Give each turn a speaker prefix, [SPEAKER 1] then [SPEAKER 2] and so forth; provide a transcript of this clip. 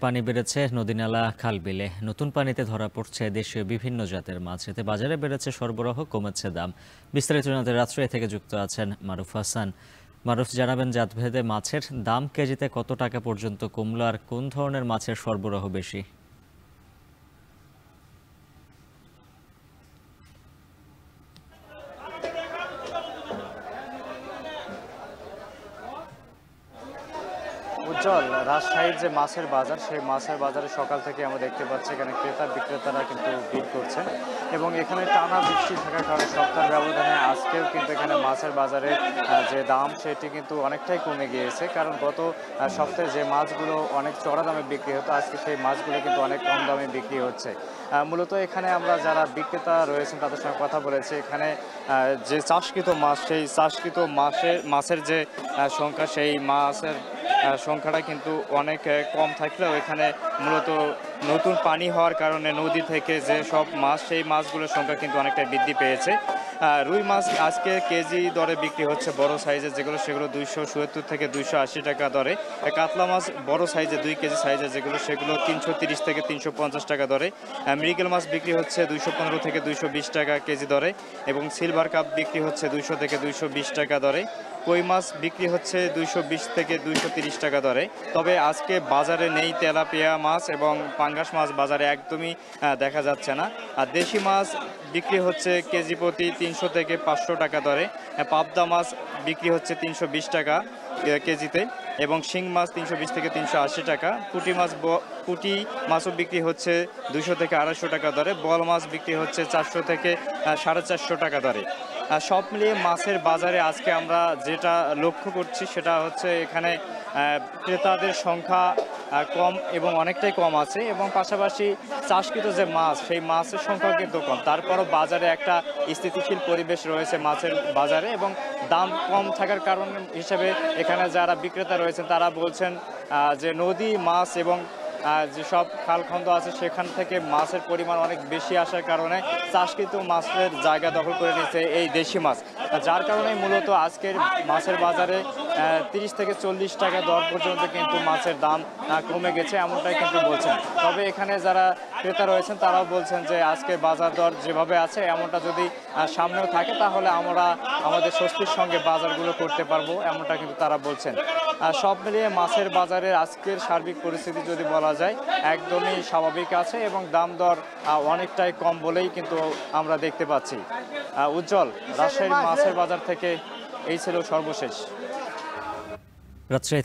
[SPEAKER 1] পানি বেড়েছে নদী-নালা, খাল-বিলে। নতুন পানিতে ধরা পড়ছে দেশীয় বিভিন্ন জাতের মাছ। এতে বাজারে বেড়েছে সরবরাহ, কমেছে দাম। বিস্তারিত জানাতে রাজশাহী থেকে যুক্ত আছেন মারুফ হাসান। মারুফ, জানাবেন জাতভেদে মাছের দাম কেজিতে কত টাকা পর্যন্ত কমলো আর কোন ধরনের মাছের সরবরাহ বেশি?
[SPEAKER 2] উজ্জ্বল, রাজশাহীর যে মাছের বাজার, সেই মাছের বাজারে সকাল থেকে আমরা দেখতে পাচ্ছি এখানে ক্রেতা বিক্রেতারা কিন্তু ভিড় করছেন এবং এখানে টানা বৃষ্টি থাকার কারণে সপ্তাহের ব্যবধানে আজকেও কিন্তু এখানে মাছের বাজারে যে দাম সেটি কিন্তু অনেকটাই কমে গিয়েছে। কারণ গত সপ্তাহে যে মাছগুলো অনেক চড়া দামে বিক্রি হতো, আজকে সেই মাছগুলো কিন্তু অনেক কম দামে বিক্রি হচ্ছে। মূলত এখানে আমরা যারা বিক্রেতা রয়েছেন তাদের সঙ্গে কথা বলেছি। এখানে যে চাষকৃত মাছ, সেই চাষকৃত মাছের যে সংখ্যা, সেই মাছের সংখ্যাটা কিন্তু অনেক কম থাকলেও এখানে মূলত নতুন পানি হওয়ার কারণে নদী থেকে যে সব মাছ, সেই মাছগুলোর সংখ্যা কিন্তু অনেকটা বৃদ্ধি পেয়েছে। রুই মাছ আজকে কেজি দরে বিক্রি হচ্ছে বড় সাইজের যেগুলো, সেগুলো 270 থেকে 280 টাকা দরে। কাতলা মাছ বড় সাইজের 2 কেজি সাইজের যেগুলো, সেগুলো 330 থেকে 350 টাকা দরে। মৃগেল মাছ বিক্রি হচ্ছে 215 থেকে 220 টাকা কেজি দরে এবং সিলভার কাপ বিক্রি হচ্ছে 200 থেকে 220 টাকা দরে। কই মাছ বিক্রি হচ্ছে 220 থেকে 230 টাকা দরে। তবে আজকে বাজারে নেই তেলাপিয়া মাছ এবং পাঙ্গাস মাছ, বাজারে একদমই দেখা যাচ্ছে না। আর দেশি মাছ বিক্রি হচ্ছে কেজি প্রতি 300 থেকে 500 টাকা দরে। পাবদা মাছ বিক্রি হচ্ছে 320 টাকা কেজিতে এবং শিং মাছ 320 থেকে 380 টাকা। পুঁটি মাছও বিক্রি হচ্ছে 200 থেকে 250 টাকা দরে। বোয়াল মাছ বিক্রি হচ্ছে 400 থেকে 450 টাকা দরে। সব মিলিয়ে মাছের বাজারে আজকে আমরা যেটা লক্ষ্য করছি সেটা হচ্ছে এখানে ক্রেতাদের সংখ্যা কম এবং অনেকটাই কম আছে এবং পাশাপাশি চাষকৃত যে মাছ, সেই মাছের সংখ্যা কিন্তু কম। তারপরও বাজারে একটা স্থিতিশীল পরিবেশ রয়েছে মাছের বাজারে এবং দাম কম থাকার কারণ হিসেবে এখানে যারা বিক্রেতা রয়েছেন তারা বলছেন যে নদী মাছ এবং যেসব খালখন্দ আছে সেখান থেকে মাছের পরিমাণ অনেক বেশি আসার কারণে চাষকৃত মাছের জায়গা দখল করে নিয়েছে এই দেশি মাছ, যার কারণে মূলত আজকের মাছের বাজারে 30 থেকে 40 টাকা দর পর্যন্ত কিন্তু মাছের দাম কমে গেছে, এমনটাই কিন্তু বলছেন। তবে এখানে যারা ক্রেতা রয়েছেন তারাও বলছেন যে আজকে বাজার দর যেভাবে আছে এমনটা যদি সামনেও থাকে তাহলে আমরা আমাদের স্বস্তির সঙ্গে বাজারগুলো করতে পারবো, এমনটা কিন্তু তারা বলছেন। সব মিলিয়ে মাছের বাজারের আজকের সার্বিক পরিস্থিতি যদি বলা যায় একদমই স্বাভাবিক আছে এবং দাম দর অনেকটাই কম বলেই কিন্তু আমরা দেখতে পাচ্ছি। উজ্জ্বল, রাজশাহীর মাছের বাজার থেকে এই ছিল সর্বশেষ।
[SPEAKER 1] রাজশাহী